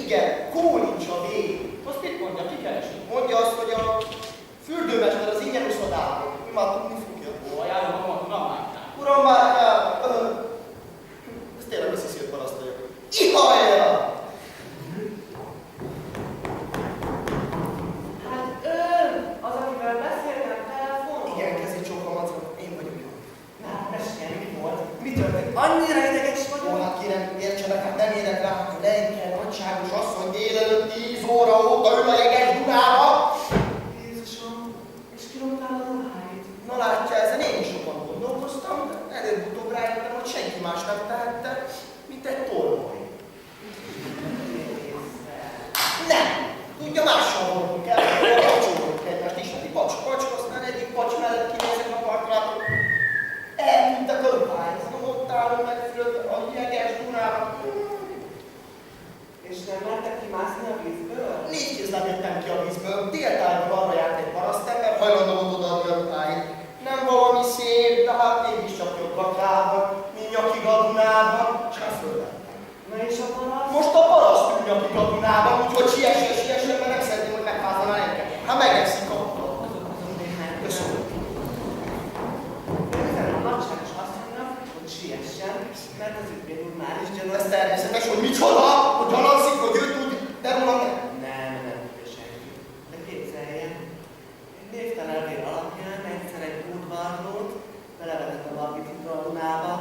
Igen, Kólincs a vég. Azt mit mondja, ki keresi? Mondja azt, hogy a fürdőmester az ingyen uszodában. Mi már tudni fogja. Ó, ajánlom magam a Tunamáknál. Uram, bárkám! Ez tényleg azt hiszi, hogy paraszt vagyok. Ihajja! Hát ön, az, akivel beszéltem telefonon? Igen, kezét csókolom, én vagyok. Na, mesélj, mi volt? Mi történt? Annyira ideges Jó, vagyok? hát kérem, értsenek, hát nem érek rá, hogy lengyel nagyságos asszony délelőtt 10 óra óta ül a jeges Dunába. Jézusom, és kilógtál a ruháit? Na látja, ezen én is sokat gondolkoztam, de előbb-utóbb rájöttem, hogy senki más nem tehette, mint egy tolvaj. Nem! Tudja, mással voltunk el, kapcsolódunk egymást, ismeri pacs, aztán egyik pacs mellett kinézek a partra, eltűntek a ruhány, ott állom megfölött a jeges Dunában. És nem mertek kimászni a vízből? 4 kézláb jöttem ki a vízből, déltájban arra járt egy parasztember, hajlandó volt odaadni a ruháit. Nem valami szép, de hát mégiscsak jobb a kában, mint nyakig a Dunában, és hát fölvettem. Na és a paraszt? Most a paraszt ül nyakig a Dunában, úgyhogy siessen, mert nem szeretném, hogy megházaná engem. Hát megeszik a Köszönöm. Üzenem a nagyságos asszonynak, hogy siessen, mert az ügyvéd úr már is Ez gyanús. természetes, hogy micsoda, hogy gyanakszik, hogy ő tud, de róla nem. Nem tudja senki. De képzeljen, egy névtelen vér alapján egyszer egy udvarlót belevetett a Margititra a Dunába.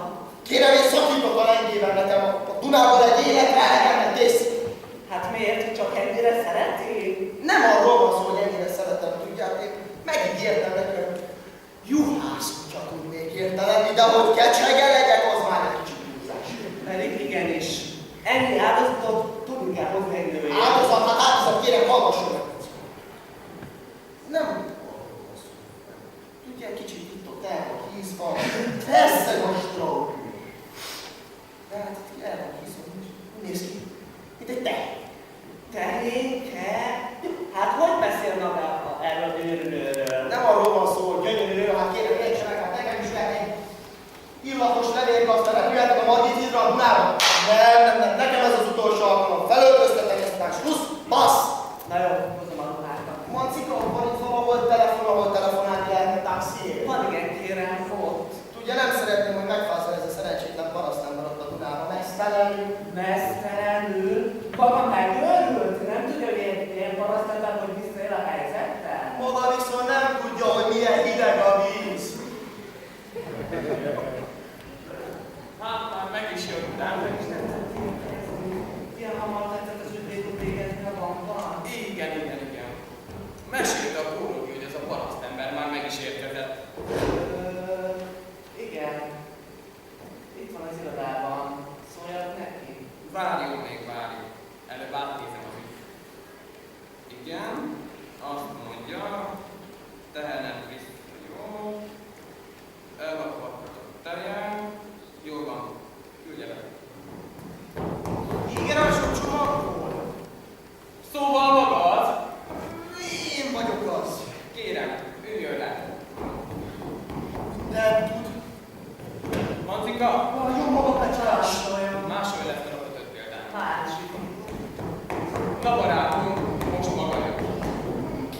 Kérem, én szakítok a lengében, nekem a Dunában egy életre elegemet ész. Hát miért? Csak ennyire szereti? Nem arról van szó, hogy ennyire szeretem, tudják, én megígértem neki, hogy juhászkutya tudnék értelem, de hogy kecsege legyek, az már egy kicsit húzás. Pedig igenis. Ennyi áldozatot tudni kell hozni egy nőért. Áldozat, kérem, hallgasson meg. Nem arról van szó. Tudja, egy kicsit itt ott el van hízva, persze van stroke. De hát itt el van hízva, úgy néz ki, mint egy tehén. Tehénke? Hát hogy beszél magába erről a gyönyörű nőről? Nem arról van szó, hogy gyönyörű nő, hát kérem, értsenek, hát nekem is lehet egy illatos levélgaszt, repülhetek a Margitidra a Dunában. Nem, nekem ez az utolsó alkalom. Felöltöztetek ezt a slusz, bassz! Na jó, hozom a ruhákat. Mancika, van itt valahol telefon, ahol telefonálni lehetne taxiért. Van igen, kérem, ott. Tudja, nem szeretném, hogy megfászol ez a szerencsétlen parasztember ott a Dunában. Mesztelenül. Mesztelenül? Maga megőrült? Nem tudja, hogy ilyen parasztember, hogy visszaél a helyzettel? Maga viszont nem tudja, hogy milyen hideg a víz. Hát már meg is jöttem. Ilyen hamar tetszett az ügyvéd úr végezni a bankban? Igen. Mesélte a kórogi, hogy ez a parasztember már meg is érkezett. Igen. Itt van az irodában. Szóljak neki? Várjon. Előbb átnézem az ügyet. Igen, azt mondja, tehenet vissza, jó. Elvakadtak a tejen. Jól van, küldje be. Igen, a sok csomagból. Szóval maga az? Én vagyok az. Kérem, üljön le. Nem tud. Mancika, Jó maga becsálás. máshogy lesz a ötöt példán. Másik. Na barátom, most maga jön.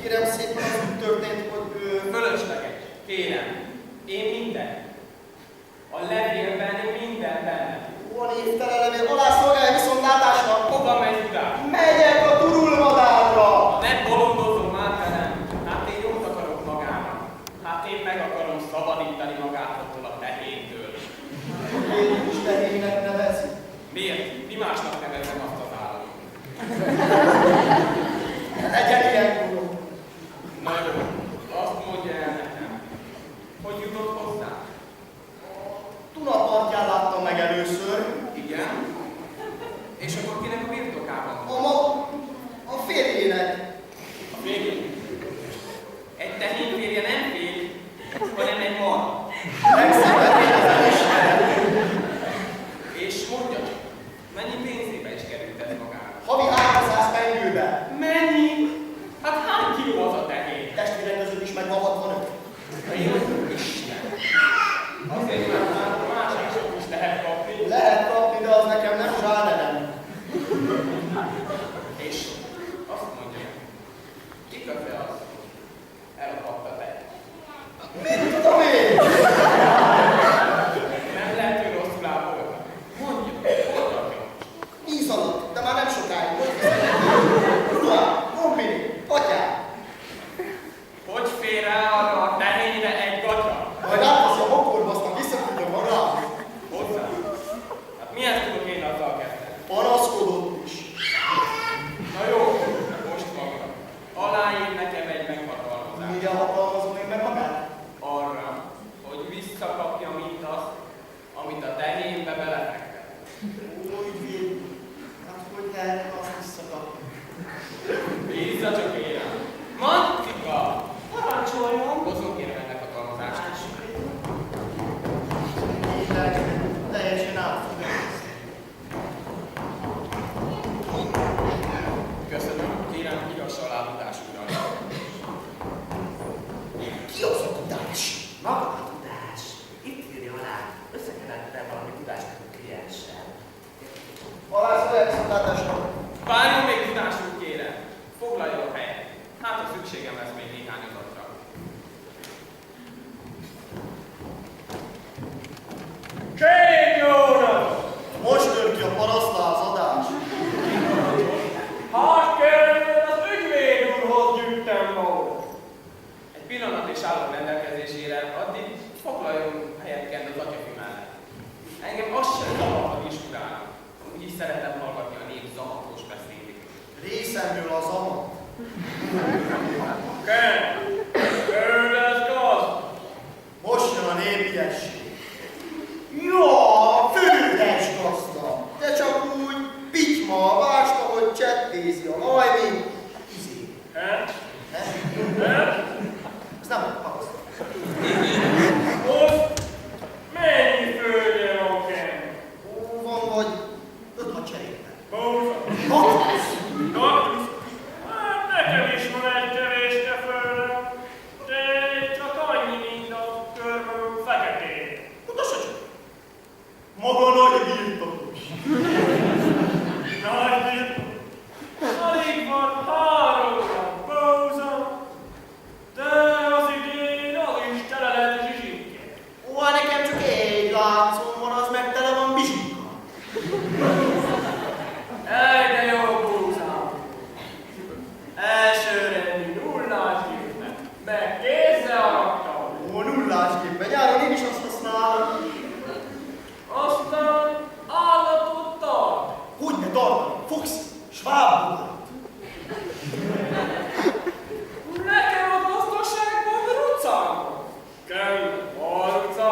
Kérem szépen, az úgy történt, hogy Fölösleges. Kérem, én minden. A levélben minden benne. van évtelen levél, alá szolgálja viszontlátásra. Hova megy Budán? Megyek a turulmadárra. Nem bolondozom már velem. Hát én jót akarok magának. Hát én meg akarom szabadítani magát attól a tehéntől. Én is tehénnek nevezi. Miért? Mi másnak nevezem azt az államot? Legyen ilyen gurú. Na jó, azt mondja el nekem. Hogy jutott hozzá? Tunapartján láttam meg először. Igen? csak kérem. Mantika! Parancsoljon! Hozzon kérem ennek a kalmazást. Teljesen átfogom. Köszönöm, kérem, igassa alá tudás ural. Ki az a tudás? Maga a tudás. Itt írja alá. Összekevertem valami tudást a klienssel. Halász olyan szolgáltatásra. Várjon még tudásuk, kérem. Foglaljon helyet. Hát, ha szükségem lesz még néhány adatra. Sényóra! Most tör ki a parasztlázadás. Hát kellene az ügyvéd úrhoz gyűjtem volna. Egy pillanat is állok rendelkezésére, addig foglaljon helyet kent az atyafi mellett. Engem azt sem zavar, hogy iskolálnak. Úgyis szeretem hallgatni a nép zamatós beszédét. Részemről az amat. Kent! Ő lesz gazd! Most jön a népiesség. Jó, földes gazda. De csak úgy pityma, vásta, hogy csettézi a majmi. Izé. Hát? Ne? Ez nem a paraszt. Most mennyi földje van Kent? Van vagy 5-6 cserékben. Bóza? 6. Hát nekem is van egy kevéske földem, de csak annyi, mint a körmöm feketén. Mutassa csak. Maga nagy birtokos. Nagy birtok. Alig van 3 bóza, de az idén az is tele lett zsizsikkel. Ó, hát nekem csak egy látszom van, az meg tele van bizsikkal. Ej, de jó búzám! Elsőrendű nullás gépnek, meg kézzel arattam. Ó, nullásképpen. Nyáron én is azt használom. Aztán állatot tart. Hogy ne tartani? Fogsz, svábból. Nekem a gazdaságban rucának. Kell a rucá.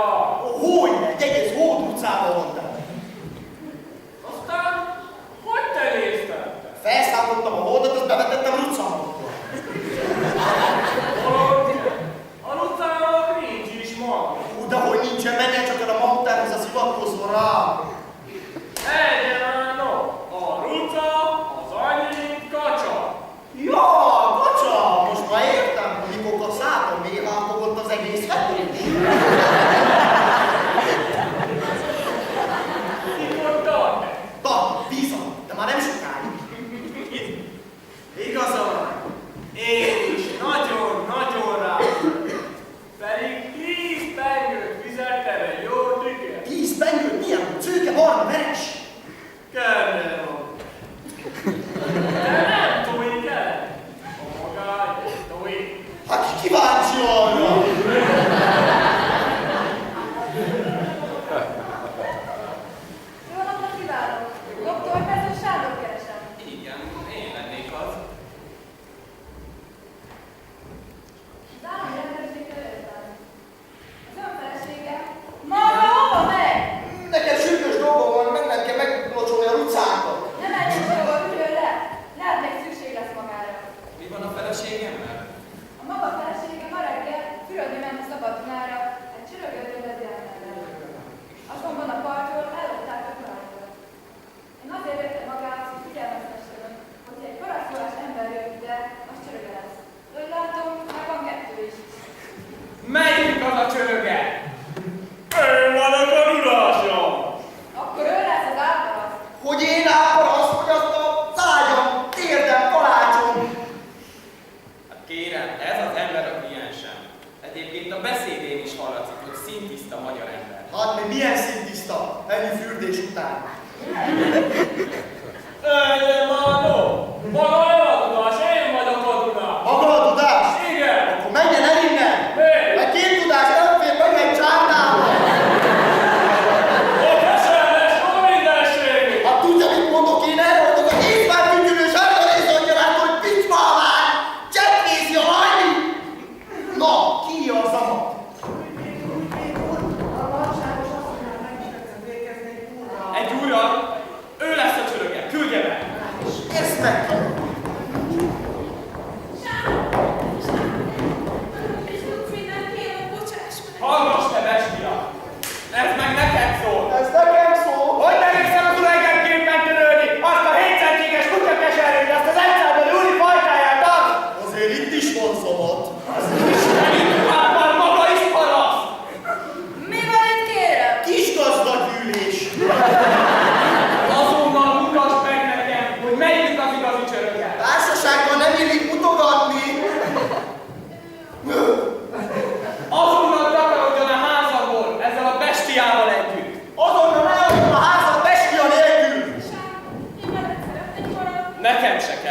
Hogyne, egy egész hód utcában voltál. Aztán hogy telésztette? Felszámoltam a hódot, azt bevetettem rucámba. A rucának nincs is maga. Ó, de hogy nincsen, menjen csak el a magtárhoz, az hivatkozva rá. Egyen no, a ruca az annyi, mint kacsa. Ja, kacsa, most már értem, mikor kaszáltam, méhán fogott az egész hetés. Mikor tart? Tart, bízom, de már nem sokáig. Igaza van.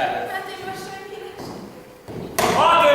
kellett. Hát én most senkinek sem. Hát